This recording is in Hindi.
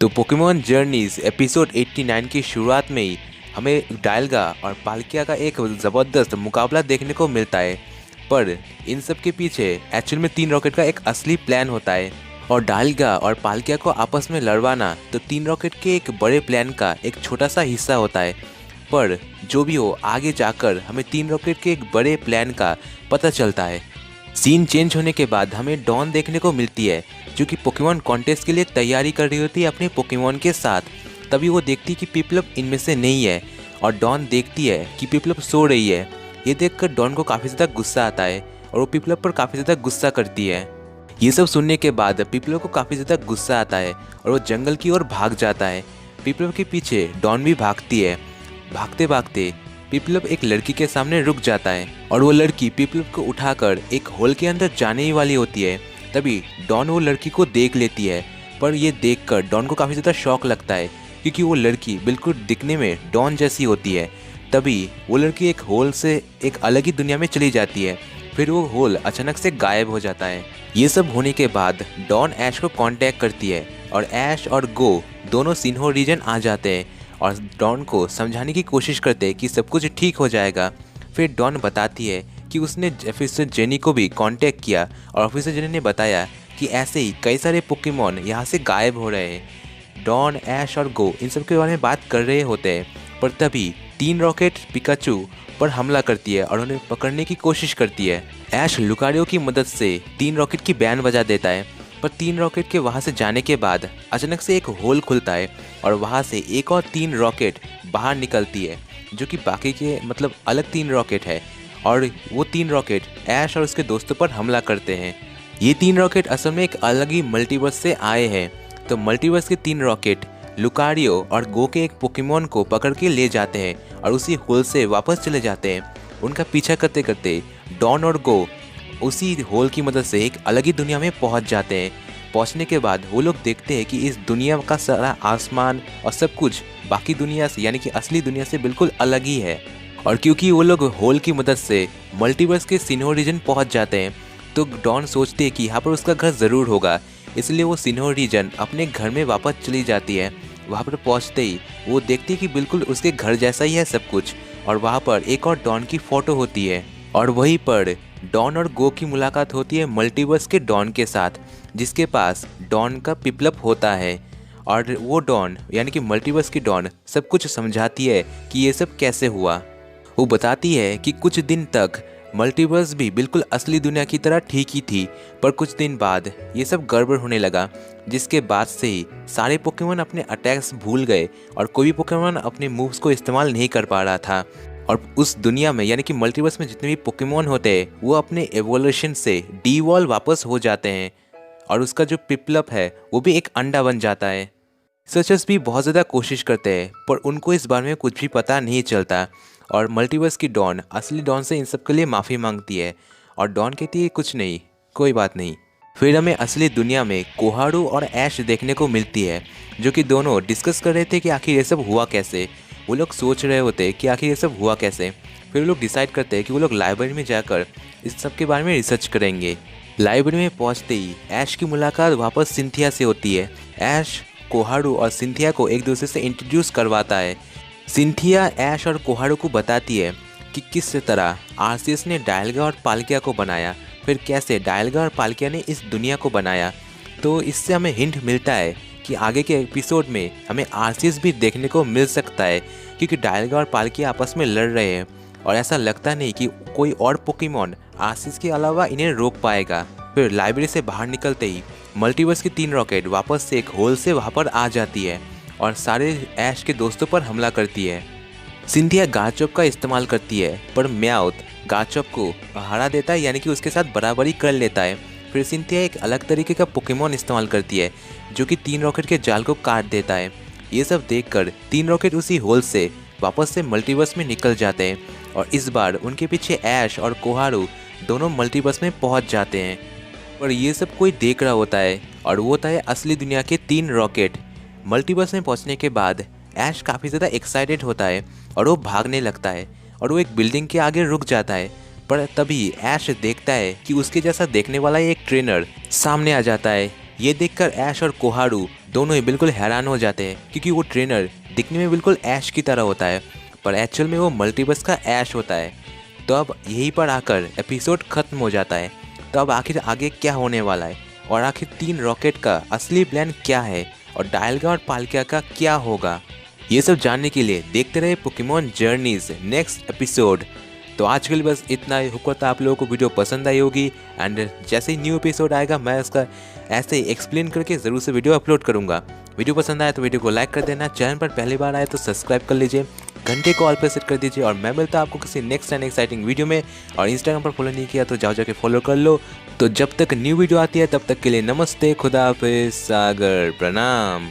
तो पोकेमॉन जर्नीज एपिसोड 89 की शुरुआत में ही हमें डायलगा और पाल्किया का एक ज़बरदस्त मुकाबला देखने को मिलता है। पर इन सब के पीछे एक्चुअल में तीन रॉकेट का एक असली प्लान होता है और डायलगा और पाल्किया को आपस में लड़वाना तो तीन रॉकेट के एक बड़े प्लान का एक छोटा सा हिस्सा होता है। पर जो भी हो, आगे जाकर हमें तीन रॉकेट के एक बड़े प्लान का पता चलता है। सीन चेंज होने के बाद हमें डॉन देखने को मिलती है जो कि पोकेमॉन कॉन्टेस्ट के लिए तैयारी कर रही होती है अपने पोकेमॉन के साथ। तभी वो देखती है कि पिपलप इनमें से नहीं है और डॉन देखती है कि पिपलप सो रही है। ये देखकर डॉन को काफ़ी ज़्यादा गुस्सा आता है और वो पिपलप पर काफ़ी ज़्यादा गुस्सा करती है। ये सब सुनने के बाद पिपलप को काफ़ी ज़्यादा गुस्सा आता है और वो जंगल की ओर भाग जाता है। पिपलप के पीछे डॉन भी भागती है। भागते भागते पिपलप एक लड़की के सामने रुक जाता है और वो लड़की पिपलप को उठाकर एक होल के अंदर जाने ही वाली होती है। तभी डॉन वो लड़की को देख लेती है, पर ये देखकर डॉन को काफ़ी ज़्यादा शौक लगता है क्योंकि वो लड़की बिल्कुल दिखने में डॉन जैसी होती है। तभी वो लड़की एक होल से एक अलग ही दुनिया में चली जाती है। फिर वो होल अचानक से गायब हो जाता है। ये सब होने के बाद डॉन ऐश को कांटेक्ट करती है और ऐश और गो दोनों सिन्हो रीजन आ जाते हैं और डॉन को समझाने की कोशिश करते हैं कि सब कुछ ठीक हो जाएगा। फिर डॉन बताती है कि उसने ऑफिसर जेनी को भी कांटेक्ट किया और ऑफिसर जेनी ने बताया कि ऐसे ही कई सारे पोकेमॉन यहाँ से गायब हो रहे हैं। डॉन, ऐश और गो इन सब के बारे में बात कर रहे होते हैं, पर तभी तीन रॉकेट पिकाचू पर हमला करती है और उन्हें पकड़ने की कोशिश करती है। ऐश लुकारियो की मदद से तीन रॉकेट की बैंड बजा देता है, पर तीन रॉकेट के वहाँ से जाने के बाद अचानक से एक होल खुलता है और वहाँ से एक और तीन रॉकेट बाहर निकलती है जो कि बाकी के मतलब अलग तीन रॉकेट है और वो तीन रॉकेट ऐश और उसके दोस्तों पर हमला करते हैं। ये तीन रॉकेट असल में एक अलग ही मल्टीवर्स से आए हैं। तो मल्टीवर्स के तीन रॉकेट लुकारियो और गो के एक पोकेमॉन को पकड़ के ले जाते हैं और उसी होल से वापस चले जाते हैं। उनका पीछा करते करते डॉन और गो उसी होल की मदद से एक अलग ही दुनिया में पहुंच जाते हैं। पहुंचने के बाद वो लोग देखते हैं कि इस दुनिया का सारा आसमान और सब कुछ बाकी दुनिया से यानी कि असली दुनिया से बिल्कुल अलग ही है। और क्योंकि वो लोग होल की मदद से मल्टीवर्स के सिन्हो रीजन पहुंच जाते हैं तो डॉन सोचते हैं कि यहाँ पर उसका घर ज़रूर होगा, इसलिए वो सिन्हो रीजन अपने घर में वापस चली जाती है। वहाँ पर पहुँचते ही वो देखती है कि बिल्कुल उसके घर जैसा ही है सब कुछ और वहाँ पर एक और डॉन की फ़ोटो होती है और वहीं पर डॉन और गो की मुलाकात होती है मल्टीवर्स के डॉन के साथ, जिसके पास डॉन का पिपलप होता है। और वो डॉन यानी कि मल्टीवर्स की डॉन सब कुछ समझाती है कि ये सब कैसे हुआ। वो बताती है कि कुछ दिन तक मल्टीवर्स भी बिल्कुल असली दुनिया की तरह ठीक ही थी, पर कुछ दिन बाद ये सब गड़बड़ होने लगा, जिसके बाद से ही सारे पोकेमॉन अपने अटैक्स भूल गए और कोई भी पोकेमॉन अपने मूव्स को इस्तेमाल नहीं कर पा रहा था। और उस दुनिया में यानी कि मल्टीवर्स में जितने भी पोकेमॉन होते हैं वो अपने एवोल्यूशन से डीवॉल्व वापस हो जाते हैं और उसका जो पिपलप है वो भी एक अंडा बन जाता है। सर्चर्स भी बहुत ज़्यादा कोशिश करते हैं पर उनको इस बारे में कुछ भी पता नहीं चलता और मल्टीवर्स की डॉन असली डॉन से इन सब के लिए माफ़ी मांगती है और डॉन कहती है कुछ नहीं, कोई बात नहीं। फिर हमें असली दुनिया में कोहारू और ऐश देखने को मिलती है जो कि दोनों डिस्कस कर रहे थे कि आखिर ये सब हुआ कैसे। वो लोग सोच रहे होते कि आखिर ये सब हुआ कैसे। फिर वो लोग डिसाइड करते हैं कि वो लोग लाइब्रेरी में जाकर इस सब के बारे में रिसर्च करेंगे। लाइब्रेरी में पहुंचते ही ऐश की मुलाकात वापस सिंथिया से होती है। ऐश कोहारू और सिंथिया को एक दूसरे से इंट्रोड्यूस करवाता है। सिंथिया ऐश और कोहारू को बताती है कि किस तरह आरसीएस ने डायलगा और पाल्किया को बनाया, फिर कैसे डायलगा और पाल्किया ने इस दुनिया को बनाया। तो इससे हमें हिंट मिलता है कि आगे के एपिसोड में हमें आरसीएस भी देखने को मिल सकता है क्योंकि डायलगा और पाल्किया आपस में लड़ रहे हैं और ऐसा लगता नहीं कि कोई और पोकेमॉन आरसीएस के अलावा इन्हें रोक पाएगा। फिर लाइब्रेरी से बाहर निकलते ही मल्टीवर्स की तीन रॉकेट वापस से एक होल से वहाँ पर आ जाती है और सारे ऐश के दोस्तों पर हमला करती है। सिंथिया गार्चॉप का इस्तेमाल करती है पर म्याउथ गार्चॉप को हरा देता है यानी कि उसके साथ बराबरी कर लेता है। फिर सिंथिया एक अलग तरीके का पोकेमॉन इस्तेमाल करती है जो कि तीन रॉकेट के जाल को काट देता है। ये सब देखकर तीन रॉकेट उसी होल से वापस से मल्टीवर्स में निकल जाते हैं और इस बार उनके पीछे ऐश और कोहारू दोनों मल्टीवर्स में पहुंच जाते हैं। पर ये सब कोई देख रहा होता है और वो होता है असली दुनिया के तीन रॉकेट। मल्टीवर्स में पहुंचने के बाद ऐश काफ़ी ज़्यादा एक्साइटेड होता है और वो भागने लगता है और वो एक बिल्डिंग के आगे रुक जाता है। पर तभी ऐश देखता है कि उसके जैसा देखने वाला एक ट्रेनर सामने आ जाता है। ये देखकर ऐश और कोहारू दोनों ही बिल्कुल हैरान हो जाते हैं क्योंकि वो ट्रेनर दिखने में बिल्कुल ऐश की तरह होता है, पर एक्चुअल में वो मल्टीवर्स का ऐश होता है। तो अब यहीं पर आकर एपिसोड खत्म हो जाता है। तो अब आखिर आगे क्या होने वाला है और आखिर 3 रॉकेट का असली प्लान क्या है और डायलगा और पाल्किया का क्या होगा, ये सब जानने के लिए देखते रहे पोकेमॉन जर्नीज नेक्स्ट एपिसोड। तो आज के लिए बस इतना ही। होप आप लोगों को वीडियो पसंद आई होगी एंड जैसे ही न्यू एपिसोड आएगा मैं उसका ऐसे ही एक्सप्लेन करके ज़रूर से वीडियो अपलोड करूँगा। वीडियो पसंद आए तो वीडियो को लाइक कर देना, चैनल पर पहली बार आए तो सब्सक्राइब कर लीजिए, घंटे को ऑल पर सेट कर दीजिए और मैं मिलता आपको किसी नेक्स्ट एंड एक्साइटिंग वीडियो में। और इंस्टाग्राम पर फॉलो नहीं किया तो जाओ जाके फॉलो कर लो। तो जब तक न्यू वीडियो आती है तब तक के लिए नमस्ते, खुदा हाफिज़, सागर प्रणाम।